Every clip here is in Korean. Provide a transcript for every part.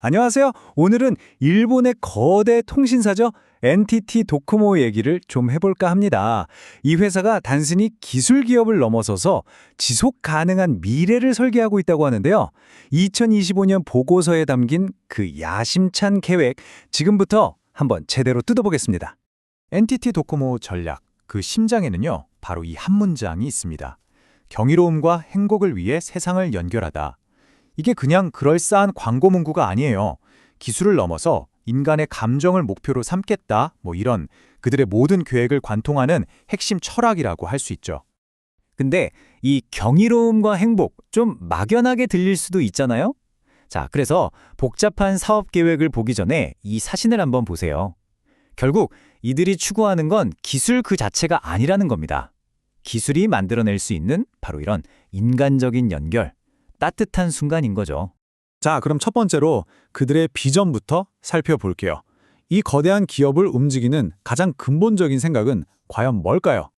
안녕하세요. 오늘은 일본의 거대 통신사죠. NTT 도코모 얘기를 좀 해볼까 합니다. 이 회사가 단순히 기술 기업을 넘어서서 지속 가능한 미래를 설계하고 있다고 하는데요. 2025년 보고서에 담긴 그 야심찬 계획, 지금부터 한번 제대로 뜯어보겠습니다. NTT 도코모 전략, 그 심장에는요, 바로 이 한 문장이 있습니다. 경이로움과 행복을 위해 세상을 연결하다. 이게 그냥 그럴싸한 광고 문구가 아니에요. 기술을 넘어서 인간의 감정을 목표로 삼겠다, 이런 그들의 모든 계획을 관통하는 핵심 철학이라고 할 수 있죠. 근데 이 경이로움과 행복, 좀 막연하게 들릴 수도 있잖아요? 자, 그래서 복잡한 사업 계획을 보기 전에 이 사진을 한번 보세요. 결국 이들이 추구하는 건 기술 그 자체가 아니라는 겁니다. 기술이 만들어낼 수 있는 바로 이런 인간적인 연결, 따뜻한 순간인 거죠. 자, 그럼 첫 번째로 그들의 비전부터 살펴볼게요. 이 거대한 기업을 움직이는 가장 근본적인 생각은 과연 뭘까요?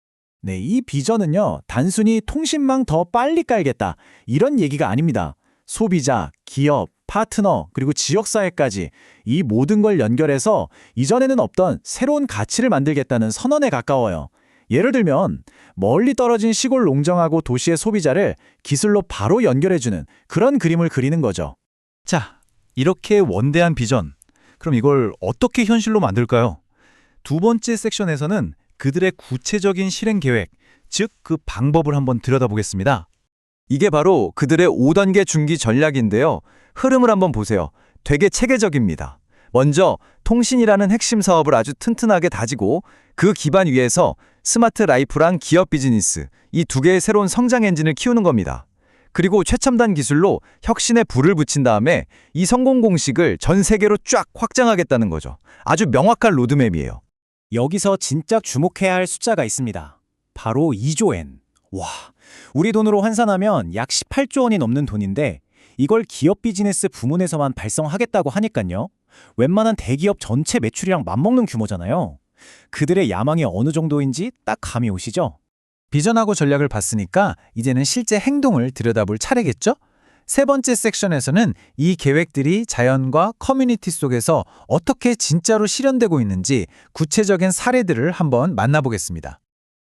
네, 이 비전은요, 단순히 통신망 더 빨리 깔겠다, 이런 얘기가 아닙니다. 소비자, 기업, 파트너, 그리고 지역사회까지 이 모든 걸 연결해서 이전에는 없던 새로운 가치를 만들겠다는 선언에 가까워요. 예를 들면 멀리 떨어진 시골 농장하고 도시의 소비자를 기술로 바로 연결해주는 그런 그림을 그리는 거죠. 자, 이렇게 원대한 비전. 그럼 이걸 어떻게 현실로 만들까요? 두 번째 섹션에서는 그들의 구체적인 실행 계획, 즉 그 방법을 한번 들여다보겠습니다. 이게 바로 그들의 5단계 중기 전략인데요. 흐름을 한번 보세요. 되게 체계적입니다. 먼저 통신이라는 핵심 사업을 아주 튼튼하게 다지고 그 기반 위에서 스마트 라이프랑 기업 비즈니스, 이 두 개의 새로운 성장 엔진을 키우는 겁니다. 그리고 최첨단 기술로 혁신에 불을 붙인 다음에 이 성공 공식을 전 세계로 쫙 확장하겠다는 거죠. 아주 명확한 로드맵이에요. 여기서 진짜 주목해야 할 숫자가 있습니다. 바로 2조 엔. 와, 우리 돈으로 환산하면 약 18조 원이 넘는 돈인데 이걸 기업 비즈니스 부문에서만 발성하겠다고 하니깐요. 웬만한 대기업 전체 매출이랑 맞먹는 규모잖아요. 그들의 야망이 어느 정도인지 딱 감이 오시죠? 비전하고 전략을 봤으니까 이제는 실제 행동을 들여다볼 차례겠죠? 세 번째 섹션에서는 이 계획들이 자연과 커뮤니티 속에서 어떻게 진짜로 실현되고 있는지 구체적인 사례들을 한번 만나보겠습니다.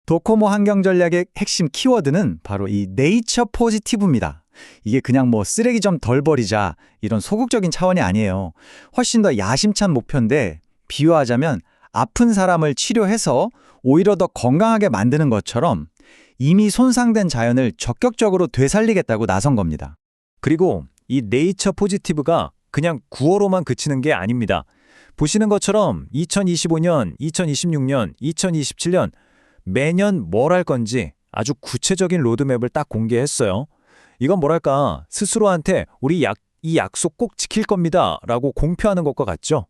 도코모 환경 전략의 핵심 키워드는 바로 이 네이처 포지티브입니다. 이게 그냥 쓰레기 좀 덜 버리자 이런 소극적인 차원이 아니에요. 훨씬 더 야심찬 목표인데 비유하자면 아픈 사람을 치료해서 오히려 더 건강하게 만드는 것처럼 이미 손상된 자연을 적극적으로 되살리겠다고 나선 겁니다. 그리고 이 네이처 포지티브가 그냥 구호로만 그치는 게 아닙니다. 보시는 것처럼 2025년, 2026년, 2027년 매년 뭘 할 건지 아주 구체적인 로드맵을 딱 공개했어요. 이건 뭐랄까 스스로한테 이 약속 꼭 지킬 겁니다 라고 공표하는 것과 같죠?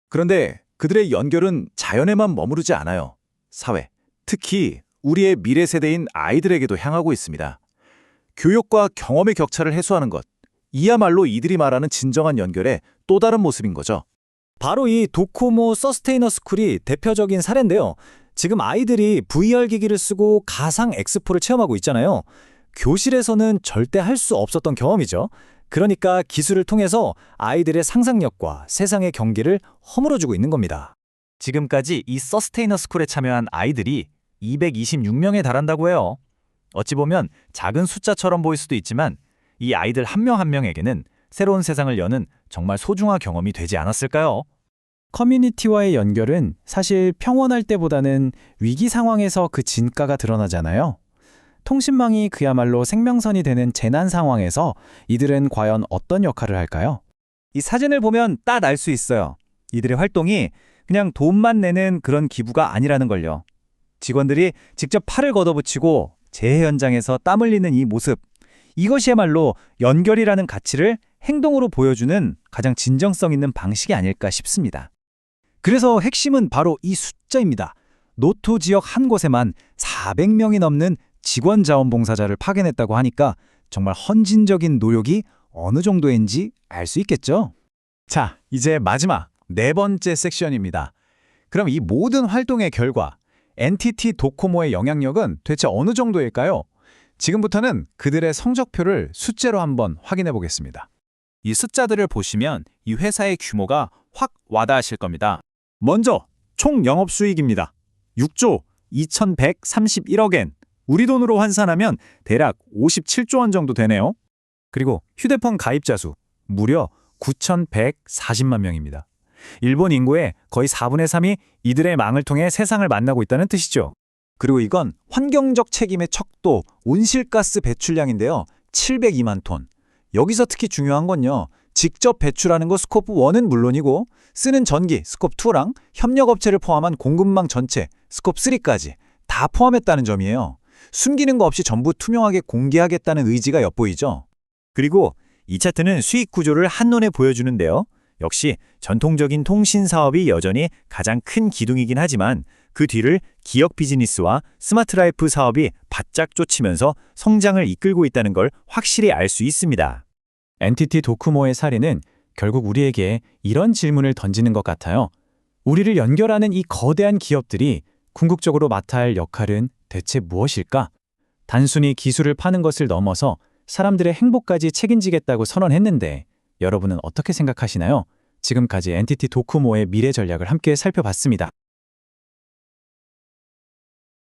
그런데 그들의 연결은 자연에만 머무르지 않아요. 사회, 특히 우리의 미래 세대인 아이들에게도 향하고 있습니다. 교육과 경험의 격차를 해소하는 것, 이야말로 이들이 말하는 진정한 연결의 또 다른 모습인 거죠. 바로 이 도코모 서스테이너 스쿨이 대표적인 사례인데요. 지금 아이들이 VR 기기를 쓰고 가상 엑스포를 체험하고 있잖아요. 교실에서는 절대 할 수 없었던 경험이죠. 그러니까 기술을 통해서 아이들의 상상력과 세상의 경계를 허물어주고 있는 겁니다. 지금까지 이 서스테이너 스쿨에 참여한 아이들이 226명에 달한다고 해요. 어찌 보면 작은 숫자처럼 보일 수도 있지만 이 아이들 한 명 한 명에게는 새로운 세상을 여는 정말 소중한 경험이 되지 않았을까요? 커뮤니티와의 연결은 사실 평온할 때보다는 위기 상황에서 그 진가가 드러나잖아요. 통신망이 그야말로 생명선이 되는 재난 상황에서 이들은 과연 어떤 역할을 할까요? 이 사진을 보면 딱 알 수 있어요. 이들의 활동이 그냥 돈만 내는 그런 기부가 아니라는 걸요. 직원들이 직접 팔을 걷어붙이고 재해 현장에서 땀 흘리는 이 모습, 이것이야말로 연결이라는 가치를 행동으로 보여주는 가장 진정성 있는 방식이 아닐까 싶습니다. 그래서 핵심은 바로 이 숫자입니다. 노토 지역 한 곳에만 400명이 넘는 직원 자원봉사자를 파견했다고 하니까 정말 헌신적인 노력이 어느 정도인지 알 수 있겠죠? 자, 이제 마지막 네 번째 섹션입니다. 그럼 이 모든 활동의 결과 NTT 도코모의 영향력은 대체 어느 정도일까요? 지금부터는 그들의 성적표를 숫자로 한번 확인해 보겠습니다. 이 숫자들을 보시면 이 회사의 규모가 확 와닿으실 겁니다. 먼저 총 영업수익입니다. 6조 2131억엔. 우리 돈으로 환산하면 대략 57조 원 정도 되네요. 그리고 휴대폰 가입자 수 무려 9,140만 명입니다. 일본 인구의 거의 4분의 3이 이들의 망을 통해 세상을 만나고 있다는 뜻이죠. 그리고 이건 환경적 책임의 척도 온실가스 배출량인데요. 702만 톤. 여기서 특히 중요한 건요. 직접 배출하는 거 스코프 1은 물론이고 쓰는 전기 스코프 2랑 협력업체를 포함한 공급망 전체 스코프 3까지 다 포함했다는 점이에요. 숨기는 거 없이 전부 투명하게 공개하겠다는 의지가 엿보이죠. 그리고 이 차트는 수익 구조를 한눈에 보여주는데요. 역시 전통적인 통신 사업이 여전히 가장 큰 기둥이긴 하지만 그 뒤를 기업 비즈니스와 스마트 라이프 사업이 바짝 쫓으면서 성장을 이끌고 있다는 걸 확실히 알 수 있습니다. NTT 도코모의 사례는 결국 우리에게 이런 질문을 던지는 것 같아요. 우리를 연결하는 이 거대한 기업들이 궁극적으로 맡아야 할 역할은 대체 무엇일까? 단순히 기술을 파는 것을 넘어서 사람들의 행복까지 책임지겠다고 선언했는데 여러분은 어떻게 생각하시나요? 지금까지 NTT 도코모의 미래 전략을 함께 살펴봤습니다.